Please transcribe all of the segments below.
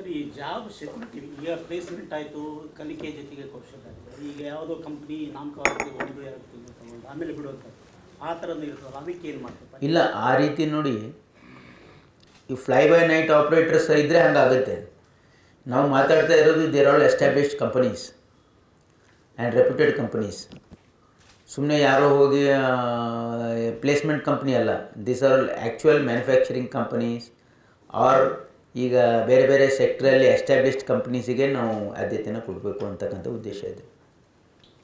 Sir ಈ job security ಈಗ placement ಆಯಿತು, ಕಲಿಕೆ ಜೊತೆಗೆ ಕೌಶಲ್ಯ ಆಯಿತು. ಈಗ ಯಾವುದೋ ಕಂಪ್ನಿ ನಾಮಕಾವಸ್ಥೆ 1-2 ತಿಂಗಳು ತಗೊಂಡು ಆಮೇಲೆ ಬಿಡುವಂಥ ಆ ಥರದ್ದು ಇರ್ತದಲ್ಲ, ಅದಕ್ಕೆ ಏನು ಮಾಡ್ತಾರೆ? ಇಲ್ಲ, ಆ ರೀತಿ ನೋಡಿ, ಈ ಫ್ಲೈ ಬೈ ನೈಟ್ ಆಪ್ರೇಟರ್ಸ್ ಇದ್ದರೆ ಹಂಗಾಗುತ್ತೆ. ನಾವು ಮಾತಾಡ್ತಾ ಇರೋದು there all established companies and reputed companies. ಸುಮ್ಮನೆ ಯಾರೋ ಹೋಗಿ ಪ್ಲೇಸ್ಮೆಂಟ್ ಕಂಪ್ನಿ ಅಲ್ಲ. This are all actual manufacturing companies are ಈಗ ಬೇರೆ ಬೇರೆ ಸೆಕ್ಟ್ರಲ್ಲಿ ಎಸ್ಟಾಬ್ಲಿಷ್ಡ್ ಕಂಪ್ನೀಸಿಗೆ ನಾವು ಆದ್ಯತೆಯನ್ನು ಕೊಡಬೇಕು ಅಂತಕ್ಕಂಥ ಉದ್ದೇಶ ಇದೆ.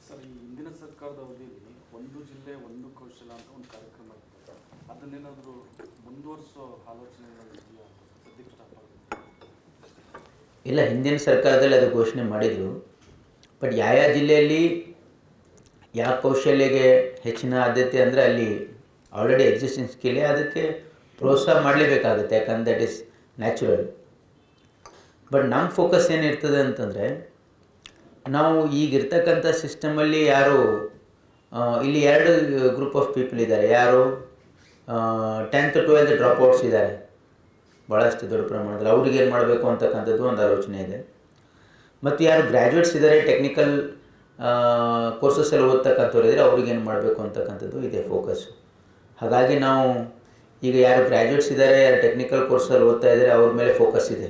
ಸರ್, ಈ ಹಿಂದಿನ ಸರ್ಕಾರದ ಅವಧಿಯಲ್ಲಿ ಒಂದು ಜಿಲ್ಲೆ ಒಂದು ಕೌಶಲ ಅಂತ ಒಂದು ಕಾರ್ಯಕ್ರಮ ಇತ್ತು. ಅದನ್ನೇನಾದರೂ ಮುಂದುವರಿಸೋ ಆಲೋಚನೆ ಇದೆಯಾ ಅಂತ ಸದ್ಯಕ್ಕೆ ಸ್ಟಾಪ್ ಆಗುತ್ತೆ? ಇಲ್ಲ, ಹಿಂದಿನ ಸರ್ಕಾರದಲ್ಲಿ ಅದು ಘೋಷಣೆ ಮಾಡಿದರು. ಬಟ್ ಯಾವ ಜಿಲ್ಲೆಯಲ್ಲಿ ಯಾವ ಕೌಶಲ್ಯಗೆ ಹೆಚ್ಚಿನ ಆದ್ಯತೆ ಅಂದರೆ ಅಲ್ಲಿ ಆಲ್ರೆಡಿ ಎಕ್ಸಿಸ್ಟಿಂಗ್ ಸ್ಕಿಲ್ಲೇ ಅದಕ್ಕೆ ಪ್ರೋತ್ಸಾಹ ಮಾಡಲೇಬೇಕಾಗುತ್ತೆ, ಯಾಕಂದ್ರೆ ದಟ್ ಈಸ್ ನ್ಯಾಚುರಲ್. ಬಟ್ ನಮ್ಮ ಫೋಕಸ್ ಏನಿರ್ತದೆ ಅಂತಂದರೆ, ನಾವು ಈಗಿರ್ತಕ್ಕಂಥ ಸಿಸ್ಟಮಲ್ಲಿ ಯಾರು ಇಲ್ಲಿ 2 ಗ್ರೂಪ್ ಆಫ್ ಪೀಪಲ್ ಇದ್ದಾರೆ. ಯಾರು 10th 12th ಡ್ರಾಪ್ಔಟ್ಸ್ ಇದ್ದಾರೆ ಭಾಳಷ್ಟು ದೊಡ್ಡ ಪ್ರಮಾಣದಲ್ಲಿ. ಅವ್ರಿಗೆ ಏನು ಮಾಡಬೇಕು ಅಂತಕ್ಕಂಥದ್ದು ಒಂದು ಆಲೋಚನೆ ಇದೆ. ಮತ್ತು ಯಾರು ಗ್ರ್ಯಾಜುಯೇಟ್ಸ್ ಇದ್ದಾರೆ, ಟೆಕ್ನಿಕಲ್ ಕೋರ್ಸಸ್ಸಲ್ಲಿ ಓದ್ತಕ್ಕಂಥವ್ರು ಇದ್ದಾರೆ, ಅವ್ರಿಗೇನು ಮಾಡಬೇಕು ಅಂತಕ್ಕಂಥದ್ದು ಇದೆ ಫೋಕಸ್ಸು. ಹಾಗಾಗಿ ನಾವು ಈಗ ಯಾರು ಗ್ರ್ಯಾಜುಯೇಟ್ಸ್ ಇದ್ದಾರೆ, ಯಾರು ಟೆಕ್ನಿಕಲ್ ಕೋರ್ಸಲ್ಲಿ ಓದ್ತಾ ಇದ್ದಾರೆ, ಅವ್ರ ಮೇಲೆ ಫೋಕಸ್ ಇದೆ.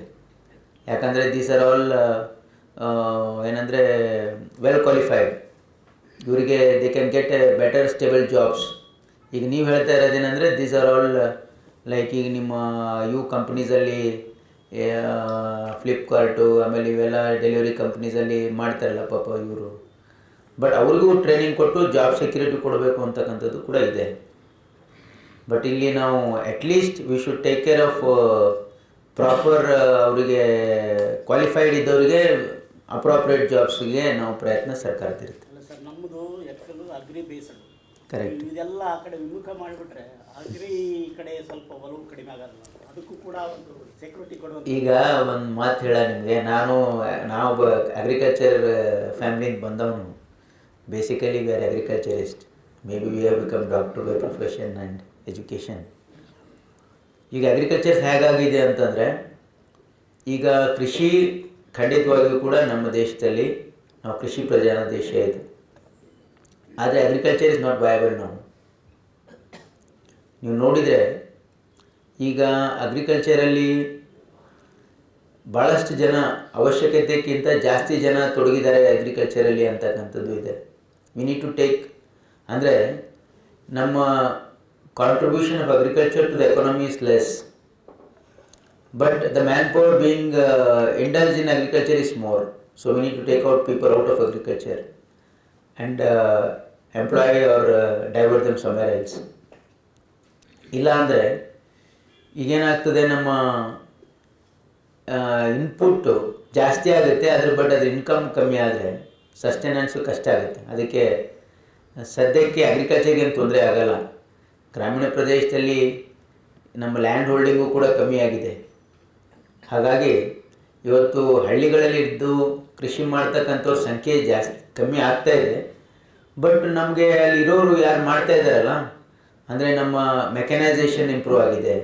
ಯಾಕಂದರೆ ದೀಸ್ ಆರ್ ಆಲ್ ಏನಂದರೆ ವೆಲ್ ಕ್ವಾಲಿಫೈಡ್. ಇವರಿಗೆ they can get A better stable jobs. ಈಗ ನೀವು ಹೇಳ್ತಾ ಇರೋದೇನೆಂದರೆ ದೀಸ್ ಆರ್ ಆಲ್ ಲೈಕ್ ಈಗ ನಿಮ್ಮ ಕಂಪ್ನೀಸಲ್ಲಿ ಫ್ಲಿಪ್ಕಾರ್ಟು ಆಮೇಲೆ ಇವೆಲ್ಲ ಡೆಲಿವರಿ ಕಂಪ್ನೀಸಲ್ಲಿ ಮಾಡ್ತಾರಲ್ಲ ಪಾಪ ಇವರು. ಬಟ್ ಅವ್ರಿಗೂ ಟ್ರೈನಿಂಗ್ ಕೊಟ್ಟು ಜಾಬ್ ಸೆಕ್ಯೂರಿಟಿ ಕೊಡಬೇಕು ಅಂತಕ್ಕಂಥದ್ದು ಕೂಡ ಇದೆ. ಬಟ್ ಇಲ್ಲಿ ನಾವು at least we should take care of proper ಅವರಿಗೆ ಕ್ವಾಲಿಫೈಡ್ ಇದ್ದವರಿಗೆ ಅಪ್ರಾಪ್ರಿಯೇಟ್ ಜಾಬ್ಸ್ಗೆ ನಾವು ಪ್ರಯತ್ನ ಸರ್ಕಾರದಿರುತ್ತೆ. ಅಲ್ಲ ಸರ್, ನಮ್ಮದು ಆ್ಯಕ್ಚುಲು ಅಗ್ರಿ ಬೇಸ್ಡ್. ಕರೆಕ್ಟ್. ಇದೆಲ್ಲ ಆ ಕಡೆ ವಿಮುಖ ಮಾಡಿಬಿಟ್ರೆ ಅಗ್ರಿ ಕಡೆ ಸ್ವಲ್ಪ ಒಲವು ಕಡಿಮೆ ಆಗಲ್ಲ. ಅದಕ್ಕೂ ಕೂಡ ಒಂದು ಸೆಕ್ಯೂರಿಟಿ ಕೊಡುವಂಥ. ಈಗ ಒಂದು ಮಾತು ಹೇಳ ನಿಮಗೆ, ನಾವು ಅಗ್ರಿಕಲ್ಚರ್ ಫ್ಯಾಮಿಲಿಯಿಂದ ಬಂದವನು. Basically we are agriculturist. May be we have become doctor by profession and education. ಈಗ ಅಗ್ರಿಕಲ್ಚರ್ ಹೇಗಾಗಿದೆ ಅಂತಂದರೆ, ಈಗ ಕೃಷಿ ಖಂಡಿತವಾಗಿಯೂ ಕೂಡ ನಮ್ಮ ದೇಶದಲ್ಲಿ ನಾವು ಕೃಷಿ ಪ್ರಧಾನ ದೇಶ ಇದೆ. ಆದರೆ ಅಗ್ರಿಕಲ್ಚರ್ ಇಸ್ ನಾಟ್ ವಯಬಲ್ ನಾವು. ನೀವು ನೋಡಿದರೆ ಈಗ ಅಗ್ರಿಕಲ್ಚರಲ್ಲಿ ಭಾಳಷ್ಟು ಜನ ಅವಶ್ಯಕತೆಗಿಂತ ಜಾಸ್ತಿ ಜನ ತೊಡಗಿದ್ದಾರೆ ಅಗ್ರಿಕಲ್ಚರಲ್ಲಿ ಅಂತಕ್ಕಂಥದ್ದು ಇದೆ. ವಿ ನೀಡ್ ಟು ಟೇಕ್ ಅಂದರೆ ನಮ್ಮ contribution of agriculture to the economy is less, but the manpower being indulged in agriculture is more. So we need to take out people out of agriculture and employ or divert them somewhere else. ಇಲ್ಲ ಅಂದರೆ ಈಗೇನಾಗ್ತದೆ, ನಮ್ಮ input ಜಾಸ್ತಿ ಆಗುತ್ತೆ, but ಅದ್ರ income ಕಮ್ಮಿ ಆದರೆ ಸಸ್ಟೆನೆನ್ಸು ಕಷ್ಟ ಆಗುತ್ತೆ. ಅದಕ್ಕೆ ಸದ್ಯಕ್ಕೆ ಅಗ್ರಿಕಲ್ಚರ್ಗೆ ಏನು ತೊಂದರೆ ಆಗಲ್ಲ. ಗ್ರಾಮೀಣ ಪ್ರದೇಶದಲ್ಲಿ ನಮ್ಮ ಲ್ಯಾಂಡ್ ಹೋಲ್ಡಿಂಗು ಕೂಡ ಕಮ್ಮಿ ಆಗಿದೆ. ಹಾಗಾಗಿ ಇವತ್ತು ಹಳ್ಳಿಗಳಲ್ಲಿ ಇದ್ದು ಕೃಷಿ ಮಾಡ್ತಕ್ಕಂಥವ್ರ ಸಂಖ್ಯೆ ಕಮ್ಮಿ ಆಗ್ತಾ ಇದೆ. ಬಟ್ ನಮಗೆ ಅಲ್ಲಿರೋರು ಯಾರು ಮಾಡ್ತಾ ಇದ್ದಾರಲ್ಲ, ಅಂದರೆ ನಮ್ಮ ಮೆಕ್ಯಾನೈಸೇಷನ್ ಇಂಪ್ರೂವ್ ಆಗಿದೆ.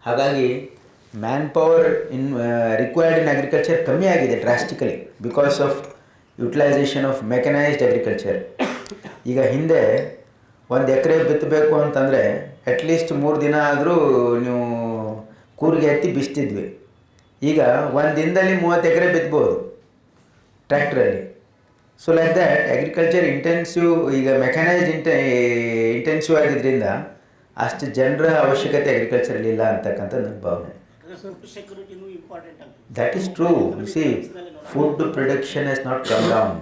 ಹಾಗಾಗಿ man power required in agriculture ಕಮ್ಮಿ ಆಗಿದೆ drastically because of utilisation of mechanised agriculture. ಈಗ ಹಿಂದೆ 1 ಎಕರೆ ಬಿತ್ತಬೇಕು ಅಂತಂದರೆ ಅಟ್ಲೀಸ್ಟ್ 3 ದಿನ ಆದರೂ ನೀವು ಕೂರಿಗೆ ಎತ್ತಿ ಬಿಸ್ತಿದ್ವಿ. ಈಗ 1 ದಿನದಲ್ಲಿ 30 ಎಕರೆ ಬಿತ್ಬೋದು ಟ್ರ್ಯಾಕ್ಟ್ರಲ್ಲಿ. So like that agriculture intensive, ಈಗ ಮೆಕ್ಯಾನೈಸ್ಡ್ ಇಂಟೆನ್ಸಿವ್ ಆಗಿದ್ದರಿಂದ ಅಷ್ಟು ಜನರ ಅವಶ್ಯಕತೆ ಅಗ್ರಿಕಲ್ಚರಲ್ಲಿ ಇಲ್ಲ ಅಂತಕ್ಕಂಥ ನನ್ನ ಭಾವನೆ. That is true. You see, food production has not come down.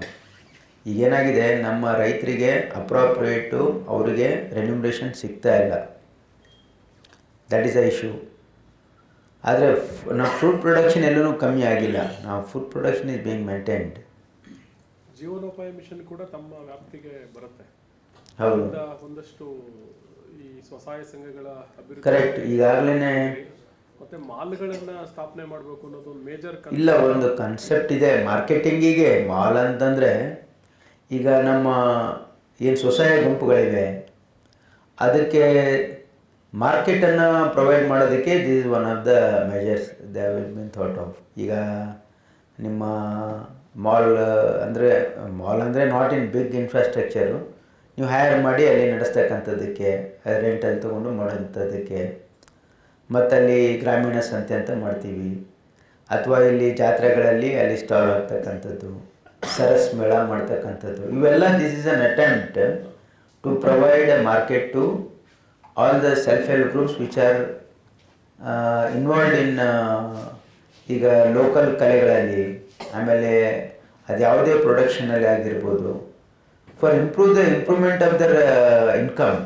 ಈಗೇನಾಗಿದೆ, ನಮ್ಮ ರೈತರಿಗೆ ಅಪ್ರಾಪ್ರಿಯೇಟು ಅವರಿಗೆ ರೆನ್ಯುಮರೇಷನ್ ಸಿಗ್ತಾ ಇಲ್ಲ. That is a issue. ಆದರೆ ನಾವು ಫುಡ್ ಪ್ರೊಡಕ್ಷನ್ ಎಲ್ಲೂ ಕಮ್ಮಿ ಆಗಿಲ್ಲ. ನಾವು food production is being maintained. ಜೀವನೋಪಾಯ ಮಿಷನ್ ಕೂಡ ತಮ್ಮ ವ್ಯಾಪ್ತಿಗೆ ಬರುತ್ತೆ. ಹೌದು, ಒಂದಷ್ಟು ಈ ಸ್ವಸಹಾಯ ಸಂಘಗಳ ಅಭಿವೃದ್ಧಿ. ಕರೆಕ್ಟ್. ಈಗಾಗಲೇ ಮತ್ತೆ ಮಾಲ್ಗಳನ್ನು ಸ್ಥಾಪನೆ ಮಾಡಬೇಕು ಅನ್ನೋದು ಒಂದು ಮೇಜರ್ ಇಲ್ಲ, ಒಂದು ಕಾನ್ಸೆಪ್ಟ್ ಇದೆ ಮಾರ್ಕೆಟಿಂಗಿಗೆ. ಮಾಲ್ ಅಂತಂದರೆ ಈಗ ನಮ್ಮ ಏನು ಸ್ವಸಹಾಯ ಗುಂಪುಗಳಿವೆ ಅದಕ್ಕೆ ಮಾರ್ಕೆಟನ್ನು ಪ್ರೊವೈಡ್ ಮಾಡೋದಕ್ಕೆ this is one of the measures they will bin thought of. ಈಗ ನಿಮ್ಮ ಮಾಲ್ ಅಂದರೆ ನಾಟ್ ಇನ್ ಬಿಗ್ ಇನ್ಫ್ರಾಸ್ಟ್ರಕ್ಚರು, ನೀವು ಹೈರ್ ಮಾಡಿ ಅಲ್ಲಿ ನಡೆಸ್ತಕ್ಕಂಥದ್ದಕ್ಕೆ, ರೆಂಟಲ್ಲಿ ತೊಗೊಂಡು ಮಾಡೋಂಥದ್ದಕ್ಕೆ, ಮತ್ತು ಅಲ್ಲಿ ಗ್ರಾಮೀಣ ಸಂತೆ ಅಂತ ಮಾಡ್ತೀವಿ, ಅಥವಾ ಇಲ್ಲಿ ಜಾತ್ರೆಗಳಲ್ಲಿ ಅಲ್ಲಿ ಸ್ಟಾಲ್ ಹಾಕ್ತಕ್ಕಂಥದ್ದು, ಸರಸ್ ಮೇಳ ಮಾಡ್ತಕ್ಕಂಥದ್ದು, ಇವೆಲ್ಲ this is an attempt to provide a market to all the self help groups which are involved in ಈಗ ಲೋಕಲ್ ಕಲೆಗಳಲ್ಲಿ, ಆಮೇಲೆ ಅದು ಯಾವುದೇ ಪ್ರೊಡಕ್ಷನಲ್ಲಿ ಆಗಿರ್ಬೋದು, for improvement of their income,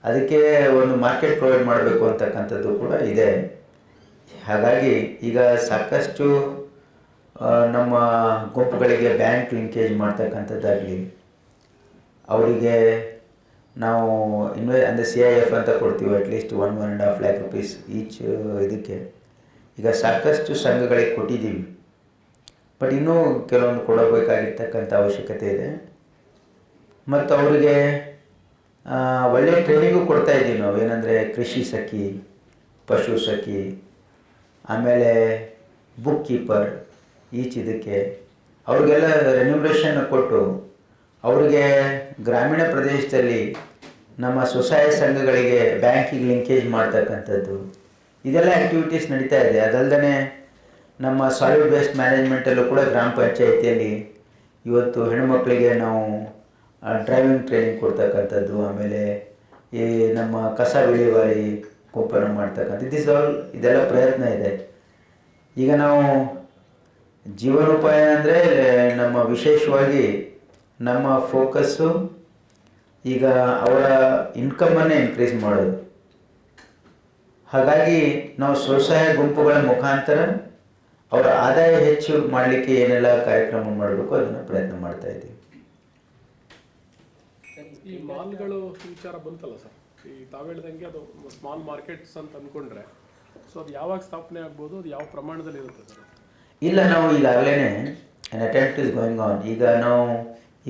ಅದಕ್ಕೆ ಒಂದು ಮಾರ್ಕೆಟ್ ಪ್ರೊವೈಡ್ ಮಾಡಬೇಕು ಅಂತಕ್ಕಂಥದ್ದು ಕೂಡ ಇದೆ. ಹಾಗಾಗಿ ಈಗ ಸಾಕಷ್ಟು ನಮ್ಮ ಗುಂಪುಗಳಿಗೆ ಬ್ಯಾಂಕ್ ಲಿಂಕೇಜ್ ಮಾಡ್ತಕ್ಕಂಥದ್ದಾಗಲಿ, ಅವರಿಗೆ ನಾವು ಅಂದರೆ CIF ಅಂತ ಕೊಡ್ತೀವಿ, ಅಟ್ಲೀಸ್ಟ್ 1.5 lakh rupees ಈಚ್ ಇದಕ್ಕೆ ಈಗ ಸಾಕಷ್ಟು ಸಂಘಗಳಿಗೆ ಕೊಟ್ಟಿದ್ದೀವಿ. ಬಟ್ ಇನ್ನೂ ಕೆಲವೊಂದು ಕೊಡಬೇಕಾಗಿರ್ತಕ್ಕಂಥ ಅವಶ್ಯಕತೆ ಇದೆ. ಮತ್ತು ಅವರಿಗೆ ಒಳ್ಳೆಯ ಟ್ರೈನಿಂಗು ಕೊಡ್ತಾಯಿದ್ದೀವಿ ನಾವು. ಏನಂದರೆ ಕೃಷಿ ಸಖಿ, ಪಶು ಸಖಿ, ಆಮೇಲೆ ಬುಕ್ ಕೀಪರ್, ಈಚ್ ಇದಕ್ಕೆ ಅವ್ರಿಗೆಲ್ಲ ರೆನ್ಯುಮರೇಷನ್ ಕೊಟ್ಟು ಅವರಿಗೆ ಗ್ರಾಮೀಣ ಪ್ರದೇಶದಲ್ಲಿ ನಮ್ಮ ಸ್ವಸಹಾಯ ಸಂಘಗಳಿಗೆ ಬ್ಯಾಂಕಿಗೆ ಲಿಂಕೇಜ್ ಮಾಡ್ತಕ್ಕಂಥದ್ದು, ಇದೆಲ್ಲ ಆ್ಯಕ್ಟಿವಿಟೀಸ್ ನಡೀತಾ ಇದೆ. ಅದಲ್ಲದೆ ನಮ್ಮ ಸಾಲಿಡ್ ವೇಸ್ಟ್ ಮ್ಯಾನೇಜ್ಮೆಂಟಲ್ಲೂ ಕೂಡ ಗ್ರಾಮ ಪಂಚಾಯಿತಿಯಲ್ಲಿ ಇವತ್ತು ಹೆಣ್ಣುಮಕ್ಕಳಿಗೆ ನಾವು ಡ್ರೈವಿಂಗ್ ಟ್ರೈನಿಂಗ್ ಕೊಡ್ತಕ್ಕಂಥದ್ದು, ಆಮೇಲೆ ಈ ನಮ್ಮ ಕಸ ವಿಲೇವಾರಿ ಗುಂಪನ್ನು ಮಾಡ್ತಕ್ಕಂಥದ್ದು, ಇದೆಲ್ಲ ಪ್ರಯತ್ನ ಇದೆ. ಈಗ ನಾವು ಜೀವನೋಪಾಯ ಅಂದರೆ ನಮ್ಮ ವಿಶೇಷವಾಗಿ ನಮ್ಮ ಫೋಕಸ್ಸು ಈಗ ಅವರ ಇನ್ಕಮನ್ನೇ ಇನ್ಕ್ರೀಸ್ ಮಾಡೋದು. ಹಾಗಾಗಿ ನಾವು ಸ್ವಸಹಾಯ ಗುಂಪುಗಳ ಮುಖಾಂತರ ಅವರ ಆದಾಯ ಹೆಚ್ಚು ಮಾಡಲಿಕ್ಕೆ ಏನೆಲ್ಲ ಕಾರ್ಯಕ್ರಮ ಮಾಡಬೇಕು ಅದನ್ನು ಪ್ರಯತ್ನ ಮಾಡ್ತಾ ಇದ್ದೀವಿ. ಈ ಮಾಲ್ಗಳು ವಿಚಾರ ಬಂತಲ್ಲ ಸರ್, ಈ ತಾವು ಹೇಳ್ದಂಗೆ ಅದು ಸ್ಮಾಲ್ ಮಾರ್ಕೆಟ್ಸ್ ಅಂತ ಅಂದ್ಕೊಂಡ್ರೆ, ಸೊ ಅದು ಯಾವಾಗ ಸ್ಥಾಪನೆ ಆಗ್ಬೋದು, ಅದು ಯಾವ ಪ್ರಮಾಣದಲ್ಲಿ ಇರುತ್ತೆ ಸರ್? ಇಲ್ಲ, ನಾವು ಈಗಾಗಲೇ an attempt is going on.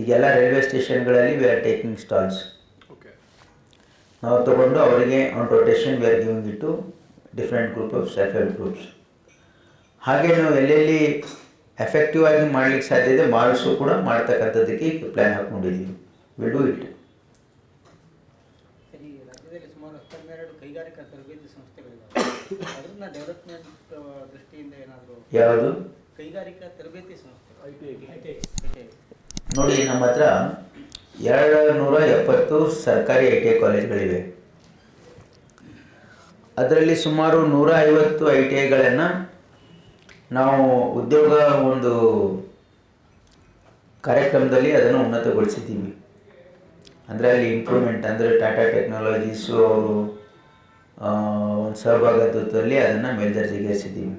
ಈಗೆಲ್ಲ ರೈಲ್ವೆ ಸ್ಟೇಷನ್ಗಳಲ್ಲಿ we are taking stalls. Okay, ನಾವು ತೊಗೊಂಡು ಅವರಿಗೆ on rotation we are giving it to different group of self help groups. ಹಾಗೆ ನಾವು ಎಲ್ಲೆಲ್ಲಿ ಎಫೆಕ್ಟಿವ್ ಆಗಿ ಮಾಡಲಿಕ್ಕೆ ಸಾಧ್ಯ ಇದೆ ಮಾಲ್ಸು ಕೂಡ ಮಾಡ್ತಕ್ಕಂಥದ್ದಕ್ಕೆ ಪ್ಲ್ಯಾನ್ ಹಾಕ್ಕೊಂಡಿದ್ದೀವಿ. Will do it. ಈ ರಾಜ್ಯದಲ್ಲಿ ಸುಮಾರು 12 ಕೈಗಾರಿಕಾ ತರಬೇತಿ ಸಂಸ್ಥೆಗಳಿವೆ. ಅದನ್ನ ಡೆವಲಪ್ಮೆಂಟ್ ದೃಷ್ಟಿಯಿಂದ ಏನಾದರೂ ಯಾವುದು ಕೈಗಾರಿಕಾ ತರಬೇತಿ ಸಂಸ್ಥೆ ನೋಡಿ, ನಮ್ಮ ಹತ್ರ 270 ಸರ್ಕಾರಿ ITI ಕಾಲೇಜ್ಗಳಿವೆ. ಅದರಲ್ಲಿ ಸುಮಾರು 150 ITIಗಳನ್ನು ನಾವು ಉದ್ಯೋಗ ಒಂದು ಕಾರ್ಯಕ್ರಮದಲ್ಲಿ ಅದನ್ನು ಉನ್ನತಗೊಳಿಸಿದ್ದೀವಿ. ಅಂದರೆ ಅಲ್ಲಿ ಇಂಪ್ರೂವ್ಮೆಂಟ್ ಅಂದರೆ ಟಾಟಾ ಟೆಕ್ನಾಲಜೀಸು ಅವರು ಒಂದು ಸಹಭಾಗಿತ್ವದಲ್ಲಿ ಅದನ್ನು ಮೇಲ್ದರ್ಜೆಗೇರಿಸಿದ್ದೀವಿ.